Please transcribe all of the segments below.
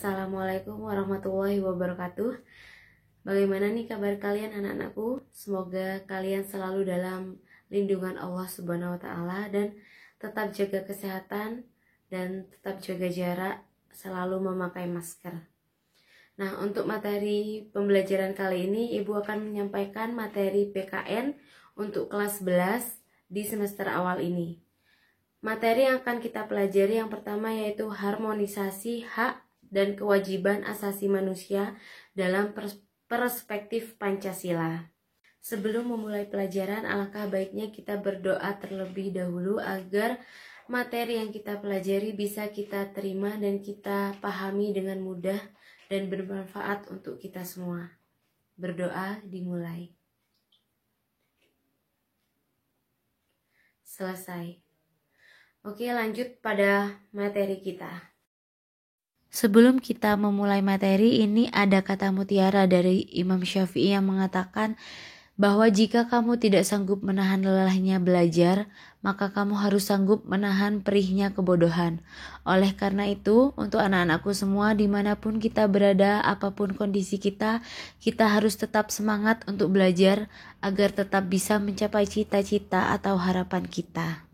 Assalamualaikum warahmatullahi wabarakatuh. Bagaimana nih kabar kalian anak-anakku? Semoga kalian selalu dalam lindungan Allah Subhanahu wa taala dan tetap jaga kesehatan dan tetap jaga jarak, selalu memakai masker. Nah, untuk materi pembelajaran kali ini Ibu akan menyampaikan materi PKN untuk kelas 11 di semester awal ini. Materi yang akan kita pelajari yang pertama yaitu harmonisasi hak dan kewajiban asasi manusia dalam perspektif Pancasila. Sebelum memulai pelajaran, alangkah baiknya kita berdoa terlebih dahulu agar materi yang kita pelajari bisa kita terima dan kita pahami dengan mudah dan bermanfaat untuk kita semua. Berdoa dimulai. Selesai. Oke, lanjut pada materi kita. Sebelum kita memulai materi ini, ada kata mutiara dari Imam Syafi'i yang mengatakan bahwa jika kamu tidak sanggup menahan lelahnya belajar, maka kamu harus sanggup menahan perihnya kebodohan. Oleh karena itu, untuk anak-anakku semua dimanapun kita berada, apapun kondisi kita harus tetap semangat untuk belajar agar tetap bisa mencapai cita-cita atau harapan kita.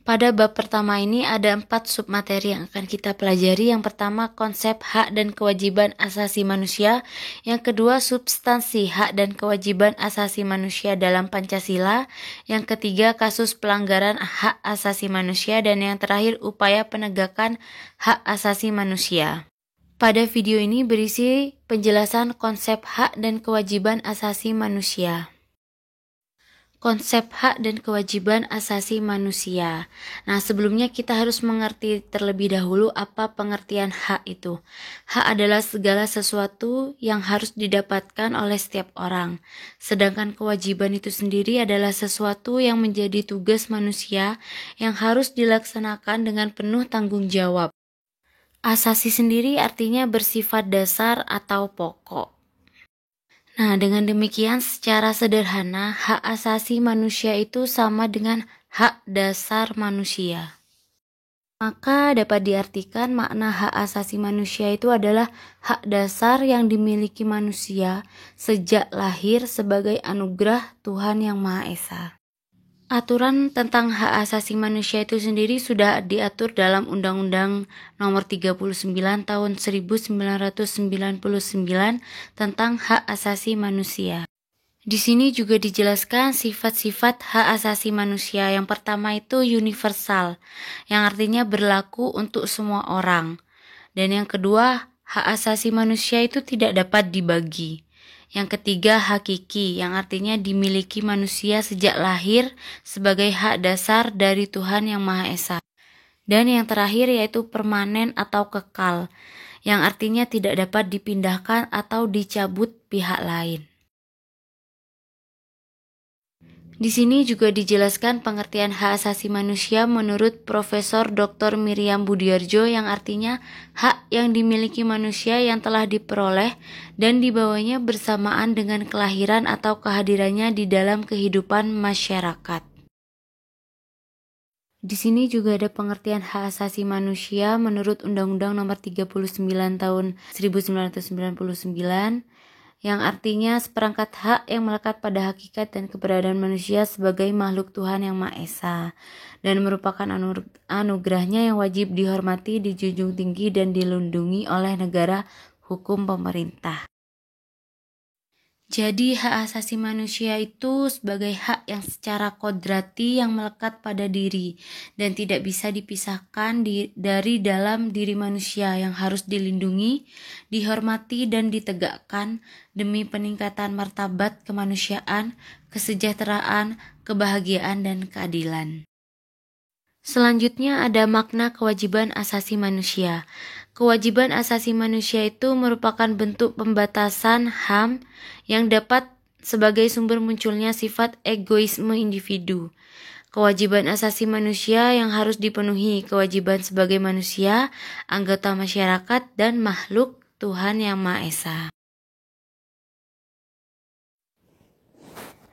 Pada bab pertama ini ada 4 submateri yang akan kita pelajari. Yang pertama, konsep hak dan kewajiban asasi manusia. Yang kedua, substansi hak dan kewajiban asasi manusia dalam Pancasila. Yang ketiga, kasus pelanggaran hak asasi manusia. Dan yang terakhir, upaya penegakan hak asasi manusia. Pada video ini berisi penjelasan konsep hak dan kewajiban asasi manusia. Konsep hak dan kewajiban asasi manusia. Nah, sebelumnya kita harus mengerti terlebih dahulu apa pengertian hak itu. Hak adalah segala sesuatu yang harus didapatkan oleh setiap orang. Sedangkan kewajiban itu sendiri adalah sesuatu yang menjadi tugas manusia yang harus dilaksanakan dengan penuh tanggung jawab. Asasi sendiri artinya bersifat dasar atau pokok. Nah, dengan demikian secara sederhana, hak asasi manusia itu sama dengan hak dasar manusia. Maka dapat diartikan makna hak asasi manusia itu adalah hak dasar yang dimiliki manusia sejak lahir sebagai anugerah Tuhan Yang Maha Esa. Aturan tentang hak asasi manusia itu sendiri sudah diatur dalam Undang-Undang Nomor 39 Tahun 1999 tentang hak asasi manusia. Di sini juga dijelaskan sifat-sifat hak asasi manusia. Yang pertama itu universal, yang artinya berlaku untuk semua orang. Dan yang kedua, hak asasi manusia itu tidak dapat dibagi. Yang ketiga, hakiki, yang artinya dimiliki manusia sejak lahir sebagai hak dasar dari Tuhan Yang Maha Esa. Dan yang terakhir yaitu permanen atau kekal, yang artinya tidak dapat dipindahkan atau dicabut pihak lain. Di sini juga dijelaskan pengertian hak asasi manusia menurut Profesor Dr. Miriam Budiarjo, yang artinya hak yang dimiliki manusia yang telah diperoleh dan dibawanya bersamaan dengan kelahiran atau kehadirannya di dalam kehidupan masyarakat. Di sini juga ada pengertian hak asasi manusia menurut Undang-Undang Nomor 39 Tahun 1999, yang artinya seperangkat hak yang melekat pada hakikat dan keberadaan manusia sebagai makhluk Tuhan Yang Maha Esa dan merupakan anugerahnya yang wajib dihormati, dijunjung tinggi dan dilindungi oleh negara hukum pemerintah. Jadi hak asasi manusia itu sebagai hak yang secara kodrati yang melekat pada diri dan tidak bisa dipisahkan dari dalam diri manusia, yang harus dilindungi, dihormati dan ditegakkan demi peningkatan martabat kemanusiaan, kesejahteraan, kebahagiaan dan keadilan. Selanjutnya ada makna kewajiban asasi manusia. Kewajiban asasi manusia itu merupakan bentuk pembatasan HAM yang dapat sebagai sumber munculnya sifat egoisme individu. Kewajiban asasi manusia yang harus dipenuhi, kewajiban sebagai manusia, anggota masyarakat, dan makhluk Tuhan Yang Maha Esa.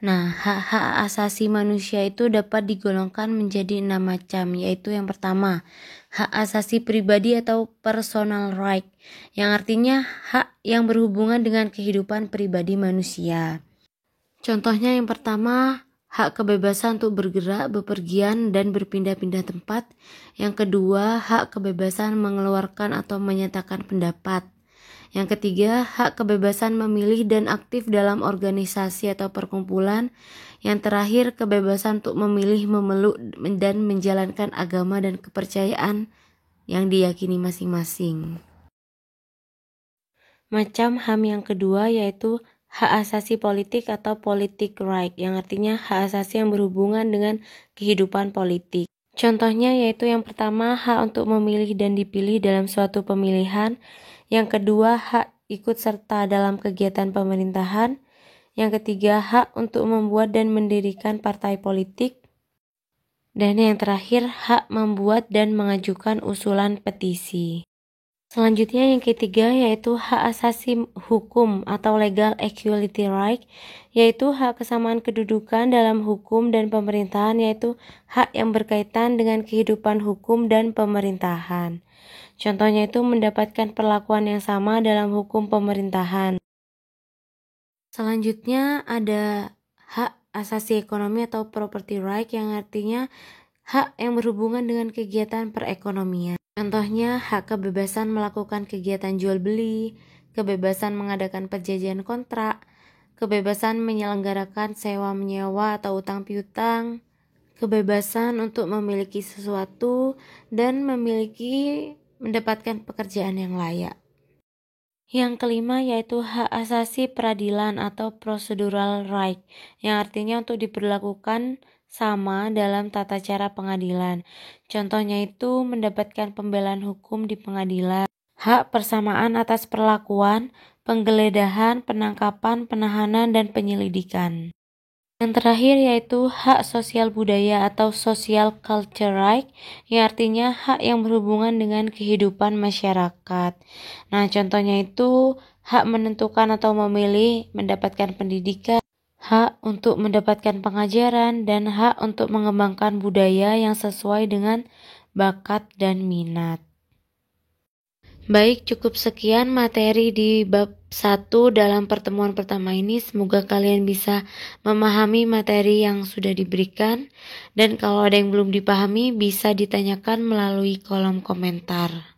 Nah, hak-hak asasi manusia itu dapat digolongkan menjadi 6 macam, yaitu yang pertama, hak asasi pribadi atau personal right, yang artinya hak yang berhubungan dengan kehidupan pribadi manusia. Contohnya yang pertama, hak kebebasan untuk bergerak, bepergian, dan berpindah-pindah tempat. Yang kedua, hak kebebasan mengeluarkan atau menyatakan pendapat. Yang ketiga, hak kebebasan memilih dan aktif dalam organisasi atau perkumpulan. Yang terakhir, kebebasan untuk memilih, memeluk, dan menjalankan agama dan kepercayaan yang diyakini masing-masing. Macam HAM yang kedua yaitu hak asasi politik atau politic right, yang artinya hak asasi yang berhubungan dengan kehidupan politik. Contohnya yaitu yang pertama, hak untuk memilih dan dipilih dalam suatu pemilihan. Yang kedua, hak ikut serta dalam kegiatan pemerintahan. Yang ketiga, hak untuk membuat dan mendirikan partai politik. Dan yang terakhir, hak membuat dan mengajukan usulan petisi. Selanjutnya yang ketiga yaitu hak asasi hukum atau legal equality right, yaitu hak kesamaan kedudukan dalam hukum dan pemerintahan, yaitu hak yang berkaitan dengan kehidupan hukum dan pemerintahan. Contohnya itu mendapatkan perlakuan yang sama dalam hukum pemerintahan. Selanjutnya ada hak asasi ekonomi atau property right, yang artinya hak yang berhubungan dengan kegiatan perekonomian. Contohnya hak kebebasan melakukan kegiatan jual beli, kebebasan mengadakan perjanjian kontrak, kebebasan menyelenggarakan sewa menyewa atau utang piutang, kebebasan untuk memiliki sesuatu, dan mendapatkan pekerjaan yang layak. Yang kelima yaitu hak asasi peradilan atau procedural right, yang artinya untuk diberlakukan sama dalam tata cara pengadilan. Contohnya itu mendapatkan pembelaan hukum di pengadilan, hak persamaan atas perlakuan, penggeledahan, penangkapan, penahanan, dan penyelidikan. Yang terakhir yaitu hak sosial budaya atau social culture right, yang artinya hak yang berhubungan dengan kehidupan masyarakat. Nah, contohnya itu hak menentukan atau memilih, mendapatkan pendidikan, hak untuk mendapatkan pengajaran, dan hak untuk mengembangkan budaya yang sesuai dengan bakat dan minat. Baik, cukup sekian materi di bab 1 dalam pertemuan pertama ini. Semoga kalian bisa memahami materi yang sudah diberikan. Dan kalau ada yang belum dipahami, bisa ditanyakan melalui kolom komentar.